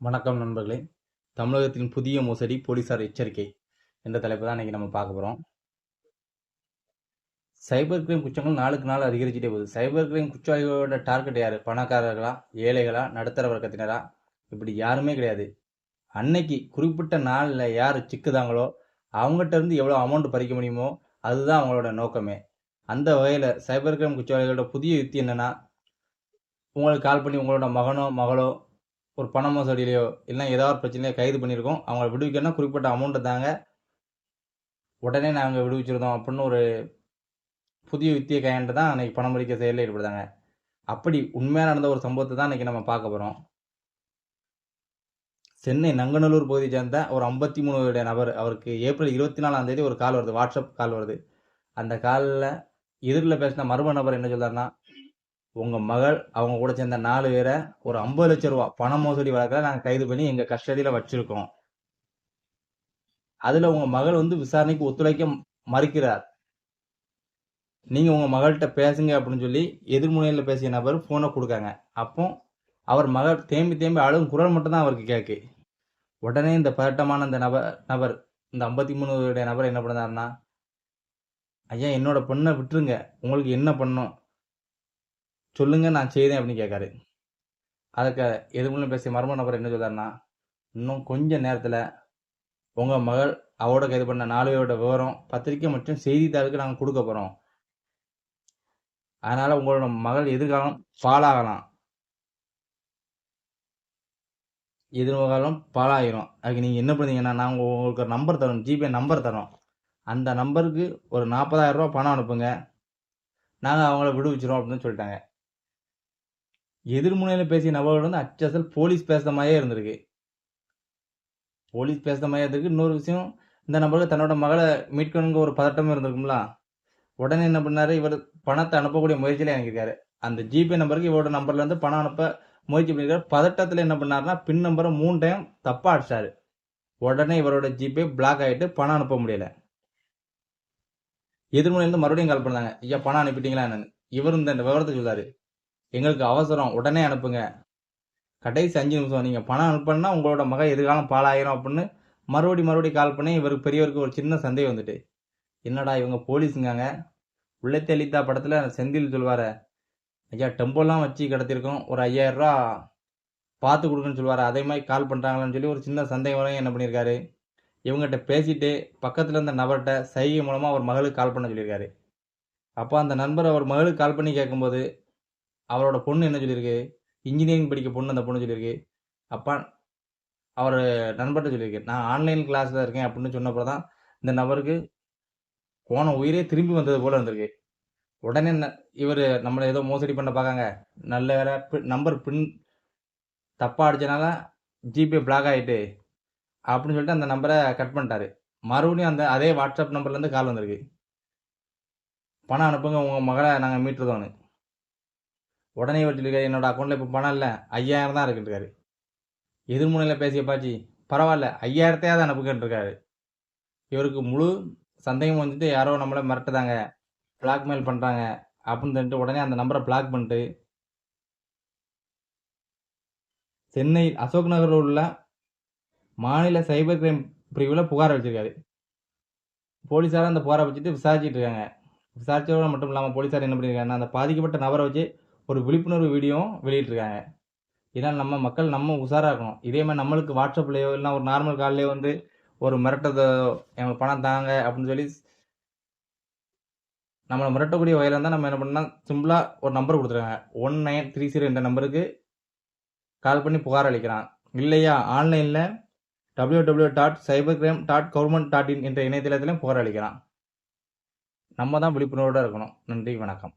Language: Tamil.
வணக்கம் நண்பர்களே. தமிழகத்தின் புதிய மோசடி போலீசார் எச்சரிக்கை என்ற தலைப்பு தான் இன்னைக்கு நம்ம பார்க்க போகிறோம். சைபர் கிரைம் குற்றங்கள் நாளுக்கு நாள் அதிகரிச்சுட்டே போகுது. சைபர் கிரைம் குற்றவாளிகளோட டார்கெட் யார்? பணக்காரர்களா, ஏழைகளா, நடுத்தர வர்க்கத்தினரா? இப்படி யாருமே கிடையாது. அன்னைக்கு குறிப்பிட்ட நாளில் யார் சிக்குதாங்களோ அவங்ககிட்ட இருந்து எவ்வளோ அமௌண்ட் பறிக்க முடியுமோ அதுதான் அவங்களோட நோக்கமே. அந்த வகையில் சைபர் கிரைம் குற்றவாளிகளோட புதிய யுக்தி என்னென்னா, உங்களுக்கு கால் பண்ணி உங்களோட மகனோ மகளோ ஒரு பண மோசடியிலையோ இல்லை ஏதாவது ஒரு பிரச்சனையோ கைது பண்ணியிருக்கோம், அவங்கள விடுவிக்கணும்னா குறிப்பிட்ட அமௌண்ட்டை தாங்க, உடனே நாங்கள் விடுவிச்சிருந்தோம் அப்படின்னு ஒரு புதிய யுக்தியை கையாண்டு தான் அன்றைக்கி பணம் பறிக்க செயலில் ஈடுபடுதாங்க. அப்படி உண்மையாக நடந்த ஒரு சம்பவத்தை தான் இன்றைக்கி நம்ம பார்க்க போகிறோம். சென்னை நங்கநல்லூர் பகுதியை சேர்ந்த ஒரு 53 வயதுடைய நபர், அவருக்கு ஏப்ரல் 24ஆம் தேதி ஒரு கால் வருது, வாட்ஸ்அப் கால் வருது. அந்த காலில் எதிரில் பேசின மர்ம நபர் என்ன சொல்கிறாருன்னா, உங்கள் மகள் அவங்க கூட சேர்ந்த 4 பேரை ஒரு 50 லட்சம் ரூபா பண மோசடி வழக்கில் நாங்கள் கைது பண்ணி எங்கள் கஸ்டடியில் வச்சுருக்கோம். அதில் உங்கள் மகள் விசாரணைக்கு ஒத்துழைக்க மறுக்கிறார். நீங்கள் உங்கள் மகள்கிட்ட பேசுங்க அப்படின்னு சொல்லி எதிர்முனையில் பேசிய நபர் ஃபோனை கொடுக்காங்க. அப்போ அவர் மகள் தேம்பி தேம்பி அழுகும் குரல் மட்டும்தான் அவருக்கு கேட்கு. உடனே இந்த பதட்டமான இந்த நபர் இந்த 53 நபர் என்ன பண்ணாருன்னா, ஐயா என்னோட பொண்ணை விட்டுருங்க, உங்களுக்கு என்ன பண்ணும் சொல்லுங்க, நான் செய்தேன் அப்படின்னு கேட்காரு. அதுக்கு எதிர்முனையில் பேசிய மர்ம நபர் என்ன சொல்றாருன்னா, இன்னும் கொஞ்ச நேரத்தில் உங்கள் மகள் அவரோட கைது பண்ண 4 பேரோட விவரம் பத்திரிக்கை மற்றும் செய்தித்தாளுக்கு நாங்கள் கொடுக்க போகிறோம். அதனால் உங்களோட மகள் எதிர்காலம் பாழாகலாம், பாழாயிரும். அதுக்கு நீங்கள் என்ன பண்ணுறீங்கன்னா, நாங்கள் உங்களுக்கு ஒரு நம்பர் தரோம், ஜிபே நம்பர் தரோம். அந்த நம்பருக்கு ஒரு 40,000 ரூபா பணம் அனுப்புங்க, நாங்கள் அவங்கள விடுவிச்சிரும் அப்படின்னு சொல்லிட்டாங்க. எதிர்முனையில் பேசிய நபரோட அச்சசல் போலீஸ் பேசுகிற மாதிரியே இருந்திருக்கு. இன்னொரு விஷயம், இந்த நபருக்கு தன்னோட மகளை மீட்கணுங்க ஒரு பதட்டமும் இருந்திருக்கும்ல. உடனே என்ன பண்ணாரு, இவர் பணத்தை அனுப்பக்கூடிய முயற்சியில இறங்கியிருக்காரு. அந்த ஜிபே நம்பருக்கு இவரோட நம்பர்ல இருந்து பணம் அனுப்ப முயற்சி பண்ணியிருக்காரு. பதட்டத்தில் என்ன பண்ணாருன்னா, பின் நம்பரை 3 டைம் தப்பா அடிச்சாரு. உடனே இவரோட ஜிபே பிளாக் ஆகிட்டு பணம் அனுப்ப முடியல. எதிர்முனையிலிருந்து மறுபடியும் கால் பண்ணாங்க, ஐயா பணம் அனுப்பிட்டீங்களா என்னன்னு. இவர் இந்த விவரத்தை சொல்றாரு, எங்களுக்கு அவசரம், உடனே அனுப்புங்க, கடைசி 5 நிமிஷம், நீங்கள் பணம் அனுப்புனா உங்களோட மகன் எதிர்காலம் பாழாயிரும் அப்படின்னு மறுபடியும் கால் பண்ணி இவருக்கு பெரியவருக்கு ஒரு சின்ன சந்தேகம் வந்துட்டு, என்னடா இவங்க போலீஸுங்காங்க. உள்ளத்தை அளித்தா படத்தில் செந்தில் சொல்வார, ஐயா டெம்போலாம் வச்சு கடத்திருக்கோம், ஒரு 5,000 ரூபா பார்த்து கொடுக்குன்னு சொல்லுவார், அதே மாதிரி கால் பண்ணுறாங்களான்னு சொல்லி ஒரு சின்ன சந்தேகம் வரையும் என்ன பண்ணியிருக்காரு, இவங்ககிட்ட பேசிட்டு பக்கத்தில் இருந்த நபர்கிட்ட சைகை மூலமாக அவர் மகளுக்கு கால் பண்ண சொல்லியிருக்காரு. அப்போ அந்த நண்பர் அவர் மகளுக்கு கால் பண்ணி கேட்கும்போது அவரோட பொண்ணு என்ன சொல்லியிருக்கு, இன்ஜினியரிங் படிக்க பொண்ணு அந்த பொண்ணு சொல்லியிருக்கு. அப்பா அவர் நண்பர்கிட்ட சொல்லியிருக்கு, நான் ஆன்லைன் கிளாஸில் இருக்கேன் அப்படின்னு சொன்னப்போ தான் இந்த நபருக்கு போன உயிரே திரும்பி வந்தது போல இருந்திருக்கு. உடனே இவர் நம்மளை ஏதோ மோசடி பண்ண பார்க்காங்க, நல்ல வேற நம்பர் பின் தப்பாக அடிச்சனால ஜிபே பிளாக் ஆகிட்டு அப்படின்னு சொல்லிட்டு அந்த நம்பரை கட் பண்ணிட்டாரு. மறுபடியும் அதே வாட்ஸ்அப் நம்பர்லேருந்து கால் வந்திருக்கு, பணம் அனுப்புங்க, உங்கள் மகளை நாங்கள் மீட்டுருதோன்னு. உடனே இவர் சொல்லியிருக்காரு, என்னோட அக்கௌண்ட்டில் இப்போ பணம் இல்லை, 5,000 தான் இருக்குன்றாரு. எதிர்முனையில் பேசிய பாச்சி, பரவாயில்ல 5,000 அனுப்புகின்றிருக்காரு. இவருக்கு முழு சந்தேகம் யாரோ நம்மளை மிரட்டுதாங்க, பிளாக்மெயில் பண்ணுறாங்க அப்படின்னு சொல்லிட்டு உடனே அந்த நம்பரை பிளாக் பண்ணிட்டு சென்னை அசோக் நகரில் உள்ள மாநில சைபர் கிரைம் பிரிவில் புகார் அளிச்சிருக்காரு. போலீஸார் அந்த புகாரை வச்சுட்டு விசாரிச்சுட்டு இருக்காங்க. விசாரிச்சதோடு மட்டும் இல்லாமல் போலீஸார் என்ன பண்ணியிருக்காங்கன்னா, அந்த பாதிக்கப்பட்ட நபரை வச்சு ஒரு விழிப்புணர்வு வீடியோவும் வெளியிட்டிருக்காங்க. இதனால் நம்ம மக்கள் நம்ம உஷாராக இருக்கணும். இதே மாதிரி நம்மளுக்கு வாட்ஸ்அப்லேயோ இல்லை ஒரு நார்மல் கால்லையோ ஒரு மிரட்டதோ, எனக்கு பணம் தாங்க அப்படின்னு சொல்லி நம்மளை மிரட்டக்கூடிய வகையில் இருந்தால் நம்ம என்ன பண்ணால் சிம்பிளாக ஒரு நம்பர் கொடுத்துருக்காங்க, 1930 என்ற நம்பருக்கு கால் பண்ணி புகார் அளிக்கிறான். இல்லையா ஆன்லைனில் www.cybercrime.government.in என்ற இணையதளத்திலையும் புகார் அளிக்கிறான். நம்ம தான் விழிப்புணர்வோடு இருக்கணும். நன்றி, வணக்கம்.